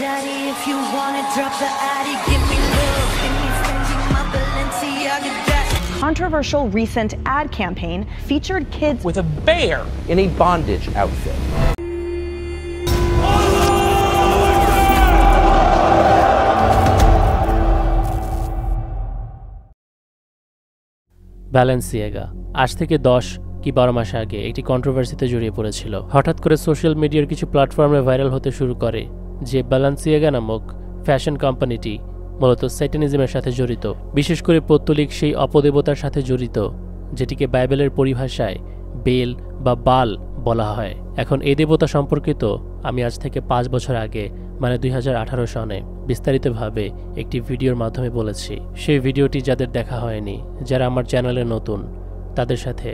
daddy. If you wanna drop the addy, give me love, give me Fendi, my Balenciaga daddy. Controversial recent ad campaign featured kids with a bear in a bondage outfit. ব্যালেন্সিয়াগা আজ থেকে 10 কি 12 মাস আগে একটি কন্ট্রোভার্সিতে জড়িয়ে পড়েছিল। হঠাৎ করে social মিডিয়ার কিছু প্ল্যাটফর্মে ভাইরাল হতে শুরু করে যে ব্যালেন্সিয়াগা নামক ফ্যাশন কোম্পানিটি মূলত স্যাটানিজমের সাথে জড়িত, বিশেষ করে পৌত্তলিক সেই অপদেবতার সাথে জড়িত যেটিকে বাইবেলের পরিভাষায় বেল বা বাল বলা হয়। এখন এই দেবতা সম্পর্কিত আমি আজ থেকে 5 বছর আগে মানে 2018 সনে বিস্তারিতভাবে একটি ভিডিওর মাধ্যমে বলেছি। সেই ভিডিওটি যাদের দেখা হয়নি, যারা আমার চ্যানেলে নতুন, তাদের সাথে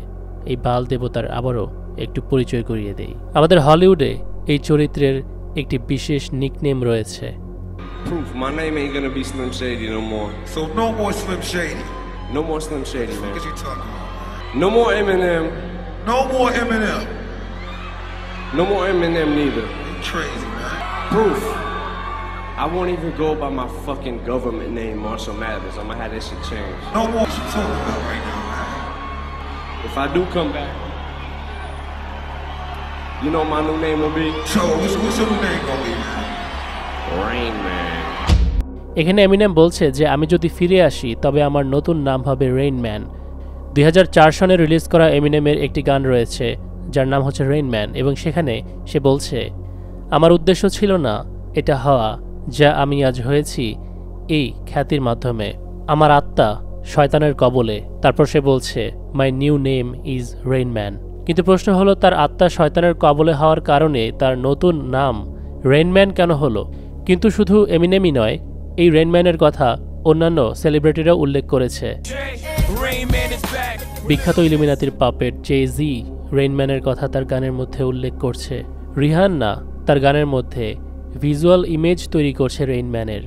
এই বাল দেবতার আবারও একটু পরিচয় করিয়ে দেই। আমাদের হলিউডে এই চরিত্রের একটি বিশেষ নিকনেম রয়েছে। Proof, my name ain't gonna be Slim Shady no more. So no more Slim Shady. No more Slim Shady, man. What you talking about? No more Eminem. No more Eminem. No more Eminem neither. You crazy, man. Proof. I won't even go by my fucking government name, Marshall Mathers. I'm gonna have this shit changed. No more what you talking about right now, man. If I do come back, you know my new name will be? So, what's your new name gonna be, man? Rain Man. এখানে Eminem বলছে যে আমি যদি ফিরে আসি তবে আমার নতুন নাম হবে রেইন ম্যান। 2004 সনে রিলিজ করা এমিনেমের একটি গান রয়েছে যার নাম হচ্ছে রেইন ম্যান, এবং সেখানে সে বলছে আমার উদ্দেশ্য ছিল না এটা হওয়া যা আমি আজ হয়েছি এই খ্যাতির মাধ্যমে। আমার আত্মা শয়তানের কবলে। তারপর সে বলছে my new name is rain man. কিন্তু প্রশ্ন হলো তার আত্মা শয়তানের কবলে হওয়ার কারণে তার নতুন নাম রেইন ম্যান কেন হলো? কিন্তু শুধু এমিনেমই নয়, এই রেইন ম্যানের কথা অন্যান্য সেলিব্রিটিরাও উল্লেখ করেছে। বিখ্যাত ইলুমিনাতির পাপেট জে-জি রেইন ম্যানের কথা তার গানের মধ্যে উল্লেখ করছে। রিহান্না তার গানের মধ্যে ভিজুয়াল ইমেজ তৈরি করছে রেইন ম্যানের।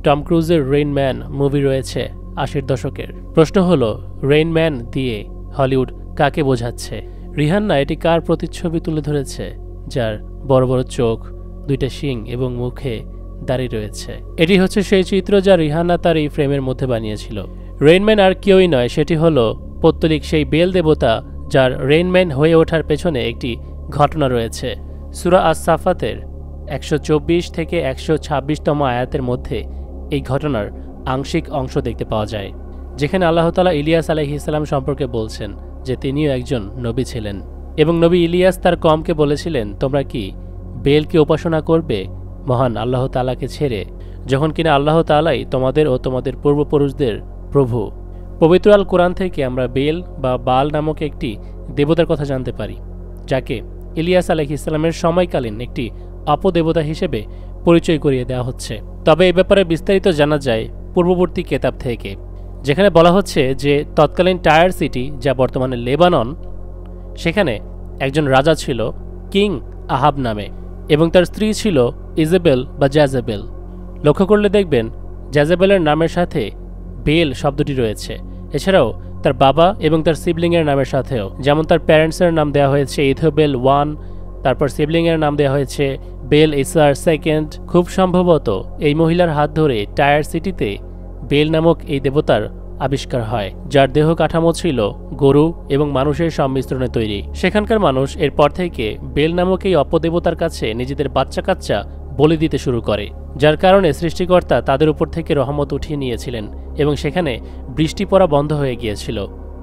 টম ক্রুজের রেইন ম্যান মুভি রয়েছে 80-র দশকের। প্রশ্ন হলো রেইন ম্যান দিয়ে হলিউড কাকে বোঝাচ্ছে? রিহান্না এটি কার প্রতিচ্ছবি তুলে ধরেছে যার বড় বড় চোখ, 2টা শিং এবং মুখে দাঁড়িয়ে রয়েছে? এটি হচ্ছে সেই চিত্র যা রিহান্না তার এই ফ্রেমের মধ্যে বানিয়েছিল। রেইন ম্যান আর কেউই নয়, সেটি হলো পৌত্তলিক সেই বেল দেবতা যার রেইন ম্যান হয়ে ওঠার পেছনে একটি ঘটনা রয়েছে। সূরা আস-সাফাতের 124 থেকে 126তম আয়াতের মধ্যে এই ঘটনার আংশিক অংশ দেখতে পাওয়া যায়, যেখানে আল্লাহ তাআলা ইলিয়াস আলাইহিস সালাম সম্পর্কে বলছেন যে তিনিও একজন নবী ছিলেন, এবং নবী ইলিয়াস তার কওমকে বলেছিলেন তোমরা কি বেলকে উপাসনা করবে মহান আল্লাহ তাআলাকে ছেড়ে, যখন কিনা আল্লাহ তাআলাই তোমাদের ও তোমাদের পূর্বপুরুষদের প্রভু। পবিত্র আল কোরআন থেকে আমরা বেল বা বাল নামক একটি দেবতার কথা জানতে পারি, যাকে ইলিয়াস আলাইহিস সালামের সময়কালীন একটি অপদেবতা হিসেবে পরিচয় করিয়ে দেওয়া হচ্ছে। তবে এ ব্যাপারে বিস্তারিত জানা যায় পূর্ববর্তী কেতাব থেকে, যেখানে বলা হচ্ছে যে তৎকালীন টায়ার সিটি, যা বর্তমানে লেবানন, সেখানে একজন রাজা ছিল কিং আহাব নামে, এবং তার স্ত্রী ছিল ইজেবেল বা জ্যাজেবেল। লক্ষ্য করলে দেখবেন জ্যাজেবেলের নামের সাথে বেল শব্দটি রয়েছে। এছাড়াও তার বাবা এবং তার সিবলিংয়ের নামের সাথেও, যেমন তার প্যারেন্টসের নাম দেওয়া হয়েছে ইথোবেল 1, তারপর সিবলিংয়ের নাম দেওয়া হয়েছে বেল ইসার 2। খুব সম্ভবত এই মহিলার হাত ধরে টায়ার সিটিতে বেল নামক এই দেবতার আবিষ্কার হয়, যার দেহ কাঠামো ছিল গরু এবং মানুষের সংমিশ্রণে তৈরি। সেখানকার মানুষ এরপর থেকে বেল নামক এই অপদেবতার কাছে নিজেদের বাচ্চা কাচ্চা বলি দিতে শুরু করে, যার কারণে সৃষ্টিকর্তা তাদের উপর থেকে রহমত উঠিয়ে নিয়েছিলেন এবং সেখানে বৃষ্টি পড়া বন্ধ হয়ে গিয়েছিল।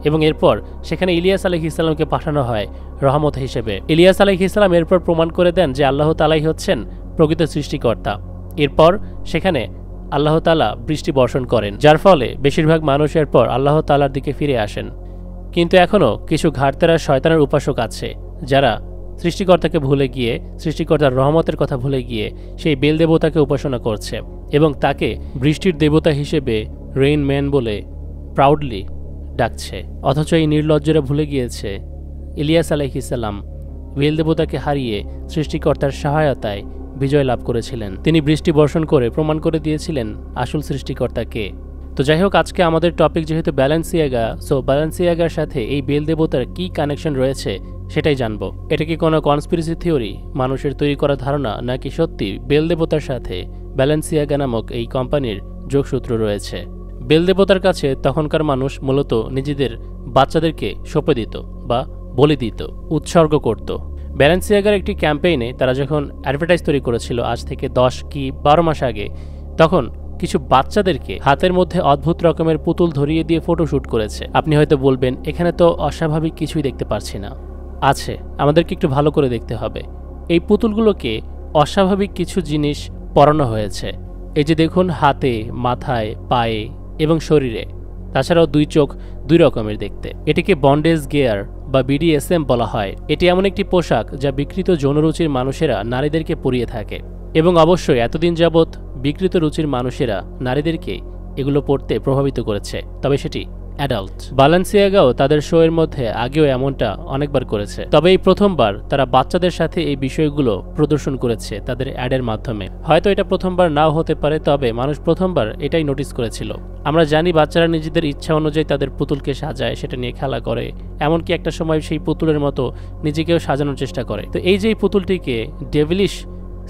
এবং এরপর সেখানে ইলিয়াস আলাইহিস সালামকে পাঠানো হয় রহমত হিসেবে। ইলিয়াস আলাইহিস সালাম এরপর প্রমাণ করে দেন যে আল্লাহ তাআলাই হচ্ছেন প্রকৃত সৃষ্টিকর্তা। এরপর সেখানে আল্লাহ তাআলা বৃষ্টি বর্ষণ করেন, যার ফলে বেশিরভাগ মানুষ এরপর আল্লাহ তাআলার দিকে ফিরে আসেন। কিন্তু এখনও কিছু ঘাড়তেরা শয়তানের উপাসক আছে, যারা সৃষ্টিকর্তাকে ভুলে গিয়ে, সৃষ্টিকর্তার রহমতের কথা ভুলে গিয়ে সেই বেল দেবতাকে উপাসনা করছে এবং তাকে বৃষ্টির দেবতা হিসেবে রেইন ম্যান বলে প্রাউডলি ডাকছে। অথচ এই নির্লজ্জরা ভুলে গিয়েছে ইলিয়াস আলাইহিস সালাম বেল দেবতাকে হারিয়ে সৃষ্টিকর্তার সহায়তায় বিজয় লাভ করেছিলেন। তিনি বৃষ্টি বর্ষণ করে প্রমাণ করে দিয়েছিলেন আসল সৃষ্টিকর্তাকে। তো যাই হোক, আজকে আমাদের টপিক যেহেতু ব্যালেন্সিয়াগা, সো ব্যালেন্সিয়াগার সাথে এই বেল দেবতার কী কানেকশন রয়েছে সেটাই জানবো। এটা কি কোনো কনস্পিরেসি থিওরি, মানুষের তৈরি করা ধারণা, নাকি সত্যি বেল দেবতার সাথে ব্যালেন্সিয়াগা নামক এই কোম্পানির যোগসূত্র রয়েছে? বেল দেবতার কাছে তখনকার মানুষ মূলত নিজেদের বাচ্চাদেরকে সঁপে দিত বা বলি দিত, উৎসর্গ করত। ব্যালেন্সিয়াগার একটি ক্যাম্পেইনে তারা যখন অ্যাডভার্টাইজ তৈরি করেছিল আজ থেকে 10 কি 12 মাস আগে, তখন কিছু বাচ্চাদেরকে হাতের মধ্যে অদ্ভুত রকমের পুতুল ধরিয়ে দিয়ে ফটোশ্যুট করেছে। আপনি হয়তো বলবেন, এখানে তো অস্বাভাবিক কিছুই দেখতে পারছি না। আছে, আমাদেরকে একটু ভালো করে দেখতে হবে। এই পুতুলগুলোকে অস্বাভাবিক কিছু জিনিস পরানো হয়েছে। এই যে দেখুন, হাতে, মাথায়, পায়ে এবং শরীরে। তাছাড়াও 2 চোখ 2 রকমের দেখতে। এটিকে বন্ডেজ গিয়ার বা BDSM বলা হয়। এটি এমন একটি পোশাক যা বিকৃত যৌনরুচির মানুষেরা নারীদেরকে পরিয়ে থাকে, এবং অবশ্যই এতদিন যাবৎ বিকৃত রুচির মানুষেরা নারীদেরকে এগুলো পরতে প্রভাবিত করেছে, তবে সেটি অ্যাডাল্ট। ব্যালেন্সিয়াগাও তাদের শো এর মধ্যে আগেও এমনটা অনেকবার করেছে, তবে এই প্রথমবার তারা বাচ্চাদের সাথে এই বিষয়গুলো প্রদর্শন করেছে তাদের অ্যাডের মাধ্যমে। হয়তো এটা প্রথমবার নাও হতে পারে, তবে মানুষ প্রথমবার এটাই নোটিস করেছিল। আমরা জানি বাচ্চারা নিজেদের ইচ্ছা অনুযায়ী তাদের পুতুলকে সাজায়, সেটা নিয়ে খেলা করে, এমনকি একটা সময় সেই পুতুলের মতো নিজেকেও সাজানোর চেষ্টা করে। তো এই যে এই পুতুলটিকে ডেভিলিশ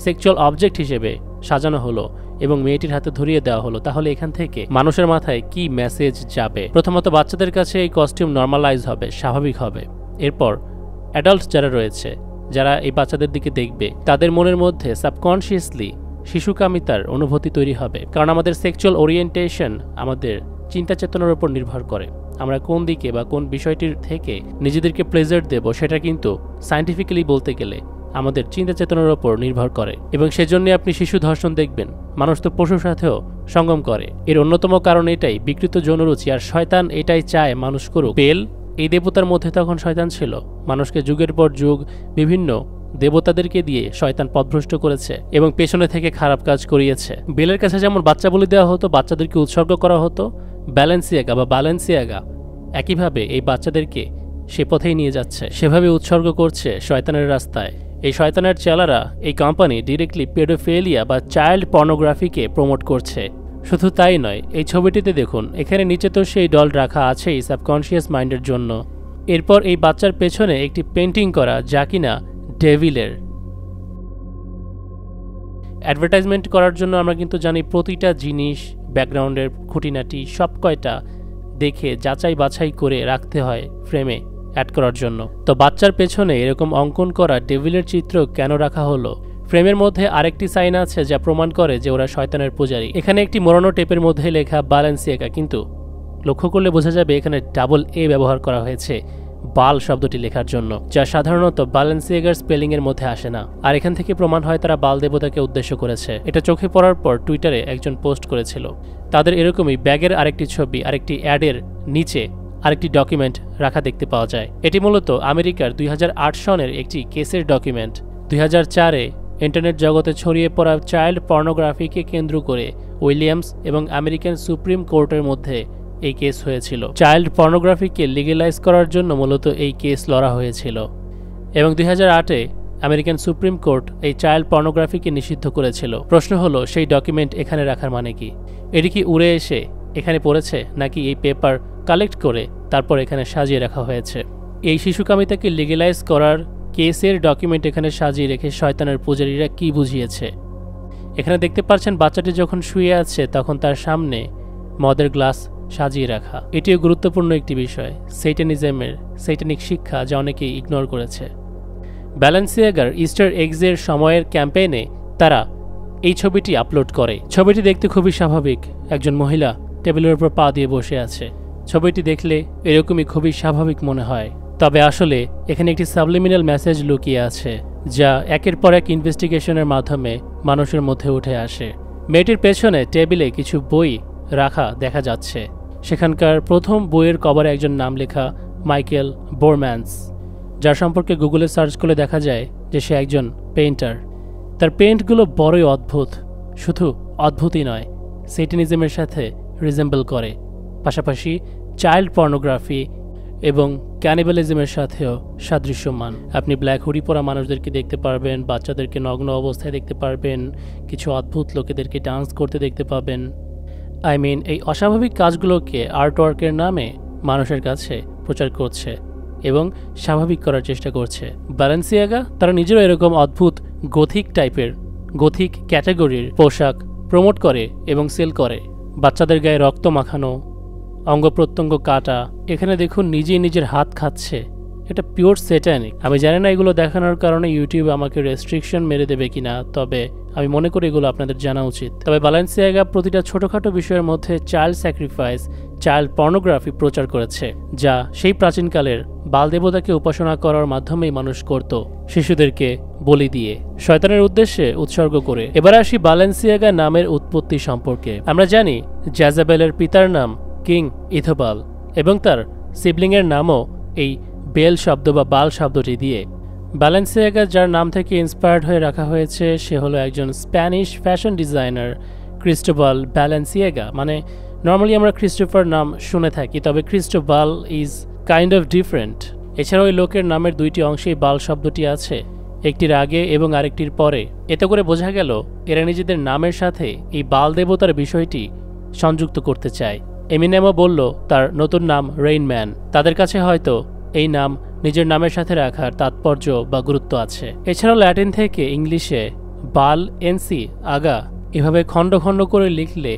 সেক্সুয়াল অবজেক্ট হিসেবে সাজানো হলো এবং মেয়েটির হাতে ধরিয়ে দেওয়া হলো, তাহলে এখান থেকে মানুষের মাথায় কি মেসেজ যাবে? প্রথমত বাচ্চাদের কাছে এই কস্টিউম নর্মালাইজ হবে, স্বাভাবিক হবে। এরপর অ্যাডাল্ট যারা রয়েছে, যারা এই বাচ্চাদের দিকে দেখবে, তাদের মনের মধ্যে সাবকনশিয়াসলি শিশুকামিতার অনুভূতি তৈরি হবে। কারণ আমাদের সেক্সুয়াল ওরিয়েন্টেশন আমাদের চিন্তা চেতনার উপর নির্ভর করে। আমরা কোন দিকে বা কোন বিষয়টির থেকে নিজেদেরকে প্লেজার দেব, সেটা কিন্তু সায়েন্টিফিক্যালি বলতে গেলে আমাদের চিন্তা চেতনার ওপর নির্ভর করে। এবং সেজন্য আপনি শিশু ধর্ষণ দেখবেন, মানুষ তো পশুর সাথেও সঙ্গম করে। এর অন্যতম কারণ এটাই, বিকৃত যৌনরুচি। আর শয়তান এটাই চায় মানুষ করুক। বেল এই দেবতার মধ্যে তখন শয়তান ছিল। মানুষকে যুগের পর যুগ বিভিন্ন দেবতাদেরকে দিয়ে শয়তান পথভ্রষ্ট করেছে এবং পেছনে থেকে খারাপ কাজ করিয়েছে। বেলের কাছে যেমন বাচ্চা বলি দেওয়া হতো, বাচ্চাদেরকে উৎসর্গ করা হতো, ব্যালেন্সিয়াগা একইভাবে এই বাচ্চাদেরকে সে পথেই নিয়ে যাচ্ছে, সেভাবে উৎসর্গ করছে শয়তানের রাস্তায়। এই শয়তানের চেলারা এই কোম্পানি ডিরেক্টলি পেডোফিলিয়া বা চাইল্ড পর্নোগ্রাফিকে প্রমোট করছে। শুধু তাই নয়, এই ছবিটিতে দেখুন, এখানে নিচে তো সেই ডল রাখা আছেই সাবকনশিয়াস মাইন্ডের জন্য। এরপর এই বাচ্চার পেছনে একটি পেন্টিং করা, যা কিনা ডেভিলের। অ্যাডভার্টাইজমেন্ট করার জন্য আমরা কিন্তু জানি প্রতিটা জিনিস, ব্যাকগ্রাউন্ডের খুঁটিনাটি সব কয়টা দেখে যাচাই বাছাই করে রাখতে হয় ফ্রেমে অ্যাড করার জন্য। তো বাচ্চার পেছনে এরকম অঙ্কন করা ডেভিলের চিত্র কেন রাখা হলো? ফ্রেমের মধ্যে আরেকটি সাইন আছে যা প্রমাণ করে যে ওরা শয়তানের পূজারী। এখানে একটি মোড়ানো টেপের মধ্যে লেখা ব্যালেন্সিয়াগা, কিন্তু লক্ষ্য করলে বোঝা যাবে এখানে ডাবল এ ব্যবহার করা হয়েছে বাল শব্দটি লেখার জন্য, যা সাধারণত ব্যালেন্সিয়াগার স্পেলিং এর মধ্যে আসে না। আর এখান থেকে প্রমাণ হয় তারা বাল দেবতাকে উদ্দেশ্য করেছে। এটা চোখে পড়ার পর টুইটারে একজন পোস্ট করেছিল। তাদের এরকমই ব্যাগের আরেকটি ছবি, আরেকটি অ্যাডের নিচে আরেকটি ডকুমেন্ট রাখা দেখতে পাওয়া যায়। এটি মূলত আমেরিকার 2008 সনের একটি কেসের ডকুমেন্ট। 2004-এ ইন্টারনেট জগতে ছড়িয়ে পড়া চাইল্ড পর্নোগ্রাফিকে কেন্দ্র করে উইলিয়ামস এবং আমেরিকান সুপ্রিম কোর্টের মধ্যে এই কেস হয়েছিল। চাইল্ড পর্নোগ্রাফিকে লিগ্যালাইজ করার জন্য মূলত এই কেস লড়া হয়েছিল এবং 2008-এ আমেরিকান সুপ্রিম কোর্ট এই চাইল্ড পর্নোগ্রাফিকে নিষিদ্ধ করেছিল। প্রশ্ন হলো, সেই ডকুমেন্ট এখানে রাখার মানে কি? এটি কি উড়ে এসে এখানে পড়েছে, নাকি এই পেপার কালেক্ট করে তারপর এখানে সাজিয়ে রাখা হয়েছে? এই শিশুকামিতাকে লিগ্যালাইজ করার কেসের ডকুমেন্ট এখানে সাজিয়ে রেখে শয়তানের পূজারীরা কি বুঝিয়েছে? এখানে দেখতে পাচ্ছেন বাচ্চাটি যখন শুয়ে আছে তখন তার সামনে মদের গ্লাস সাজিয়ে রাখা। এটিও গুরুত্বপূর্ণ একটি বিষয়, সেইটানিক শিক্ষা, যা অনেকেই ইগনোর করেছে। ব্যালেন্সিয়াগার ইস্টার এগসের সময়ের ক্যাম্পেইনে তারা এই ছবিটি আপলোড করে। ছবিটি দেখতে খুবই স্বাভাবিক, একজন মহিলা টেবিলের উপর পা দিয়ে বসে আছে। ছবিটি দেখলে এরকমই খুবই স্বাভাবিক মনে হয়, তবে আসলে এখানে একটি সাবলিমিনাল মেসেজ লুকিয়ে আছে, যা একের পর এক ইনভেস্টিগেশনের মাধ্যমে মানুষের মধ্যে উঠে আসে। মেয়েটির পেছনে টেবিলে কিছু বই রাখা দেখা যাচ্ছে। সেখানকার প্রথম বইয়ের কভারে একজন নাম লেখা মাইকেল বোরম্যান্স, যার সম্পর্কে গুগলে সার্চ করলে দেখা যায় যে সে একজন পেইন্টার। তার পেইন্টগুলো বড়ই অদ্ভুত, শুধু অদ্ভুতই নয়, সেটানিজমের সাথে রিজেম্বল করে, পাশাপাশি চাইল্ড পর্নোগ্রাফি এবং ক্যানিবালিজমের সাথেও সাদৃশ্যমান। আপনি ব্ল্যাক হুডি পরা মানুষদেরকে দেখতে পারবেন, বাচ্চাদেরকে নগ্ন অবস্থায় দেখতে পারবেন, কিছু অদ্ভুত লোকেদেরকে ডান্স করতে দেখতে পাবেন। এই অস্বাভাবিক কাজগুলোকে আর্টওয়ার্কের নামে মানুষের কাছে প্রচার করছে এবং স্বাভাবিক করার চেষ্টা করছে। ব্যালেন্সিয়াগা তারা নিজেরও এরকম অদ্ভুত গথিক টাইপের গথিক ক্যাটাগরির পোশাক প্রমোট করে এবং সেল করে। বাচ্চাদের গায়ে রক্ত মাখানো, অঙ্গ প্রত্যঙ্গ কাটা, এখানে দেখুন নিজেই নিজের হাত খাচ্ছে, এটা পিওর স্যাটানিক। আমি জানি না এগুলো দেখানোর কারণে ইউটিউব আমাকে রেস্ট্রিকশন মেরে দেবে কিনা, তবে আমি মনে করি এগুলো আপনাদের জানা উচিত। তবে ব্যালেন্সিয়াগা প্রতিটা ছোটোখাটো বিষয়ের মধ্যে চাইল্ড স্যাক্রিফাইস, চাইল্ড পর্নোগ্রাফি প্রচার করেছে, যা সেই প্রাচীনকালের বাল দেবতাকে উপাসনা করার মাধ্যমেই মানুষ করত, শিশুদেরকে বলি দিয়ে, শয়তানের উদ্দেশ্যে উৎসর্গ করে। এবার আসি ব্যালেন্সিয়াগা নামের উৎপত্তি সম্পর্কে। আমরা জানি জ্যাজাবেলের পিতার নাম কিং ইথোবাল এবং তার সিবলিংয়ের নামও এই বেল শব্দ বা বাল শব্দটি দিয়ে। ব্যালেন্সিয়াগা যার নাম থেকে ইন্সপায়ার্ড হয়ে রাখা হয়েছে সে হলো একজন স্প্যানিশ ফ্যাশন ডিজাইনার ক্রিস্টোবাল ব্যালেন্সিয়াগা। মানে নর্মালি আমরা ক্রিস্টোফার নাম শুনে থাকি, তবে ক্রিস্টোবাল ইজ কাইন্ড অফ ডিফারেন্ট। এছাড়াও এই লোকের নামের দুইটি অংশেই বাল শব্দটি আছে, একটির আগে এবং আরেকটির পরে। এতে করে বোঝা গেল এরা নিজেদের নামের সাথে এই বাল দেবতার বিষয়টি সংযুক্ত করতে চায়। এমিনেমও বলল তার নতুন নাম রেইনম্যান। তাদের কাছে হয়তো এই নাম নিজের নামের সাথে রাখার তাৎপর্য বা গুরুত্ব আছে। এছাড়াও ল্যাটিন থেকে ইংলিশে বাল এনসি আগা এভাবে খণ্ড খণ্ড করে লিখলে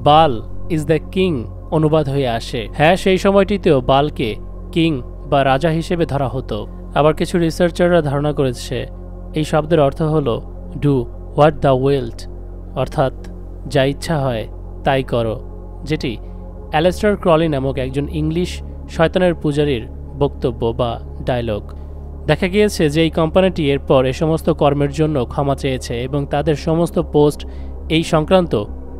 বাল ইজ দ্য কিং অনুবাদ হয়ে আসে। হ্যাঁ, সেই সময়টিতেও বালকে কিং বা রাজা হিসেবে ধরা হতো। আবার কিছু রিসার্চাররা ধারণা করেছে এই শব্দের অর্থ হলো ডু হোয়াট দ্য উইল্ট, অর্থাৎ যা ইচ্ছা হয় তাই করো, যেটি অ্যালেস্টার ক্রলি নামক একজন ইংলিশ শয়তানের পূজারীর বক্তব্য বা ডায়লগ। দেখা গিয়েছে যে এই কোম্পানিটি এরপর এ সমস্ত কর্মের জন্য ক্ষমা চেয়েছে এবং তাদের সমস্ত পোস্ট এই সংক্রান্ত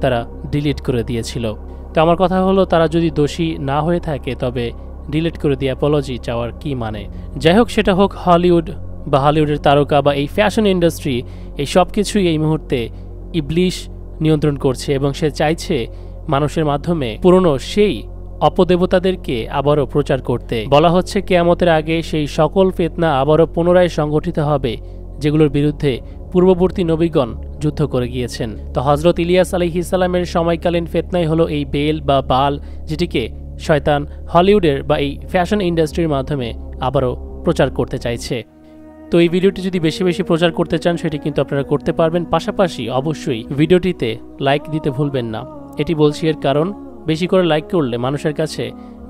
তারা ডিলিট করে দিয়েছিল। তো আমার কথা হলো তারা যদি দোষী না হয়ে থাকে তবে ডিলিট করে দিয়ে অ্যাপোলজি চাওয়ার কি মানে? যাই হোক, সেটা হোক হলিউড বা হলিউডের তারকা বা এই ফ্যাশন ইন্ডাস্ট্রি, এই সব কিছুই এই মুহূর্তে ইবলিশ নিয়ন্ত্রণ করছে এবং সে চাইছে মানুষের মাধ্যমে পুরনো সেই অপদেবতাদেরকে আবারও প্রচার করতে। বলা হচ্ছে কিয়ামতের আগে সেই সকল ফিতনা আবারও পুনরায় সংগঠিত হবে যেগুলোর বিরুদ্ধে পূর্ববর্তী নবীগণ যুদ্ধ করে গিয়েছেন। তো হজরত ইলিয়াস আলাইহিস সালামের সময়কালীন ফিতনাই হলো এই বেল বা বাল, যেটিকে শয়তান হলিউডের বা এই ফ্যাশন ইন্ডাস্ট্রির মাধ্যমে আবারও প্রচার করতে চাইছে। তো এই ভিডিওটি যদি বেশি বেশি প্রচার করতে চান সেটি কিন্তু আপনারা করতে পারবেন। পাশাপাশি অবশ্যই ভিডিওটিতে লাইক দিতে ভুলবেন না। এটি বলছি এর কারণ বেশি করে লাইক করলে মানুষের কাছে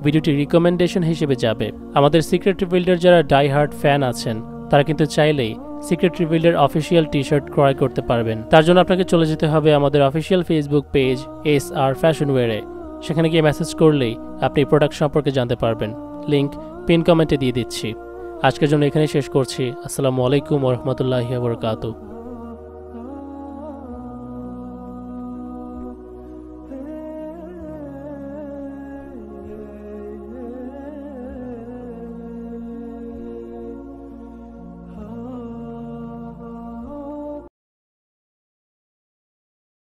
ভিডিওটি রিকমেন্ডেশন হিসেবে যাবে। আমাদের সিক্রেট রিভিল্ডের যারা ডাই হার্ড ফ্যান আছেন তারা কিন্তু চাইলেই সিক্রেট রিভিল্ডের অফিসিয়াল টি শার্ট ক্রয় করতে পারবেন। তার জন্য আপনাকে চলে যেতে হবে আমাদের official Facebook page SR Fashion ওয়্যারে। সেখানে গিয়ে মেসেজ করলেই আপনি প্রোডাক্ট সম্পর্কে জানতে পারবেন। লিংক পিন কমেন্টে দিয়ে দিচ্ছি। আজকের জন্য এখানেই শেষ করছি। আসসালামু আলাইকুম ওয়া রাহমাতুল্লাহি ওয়া বারাকাতুহু।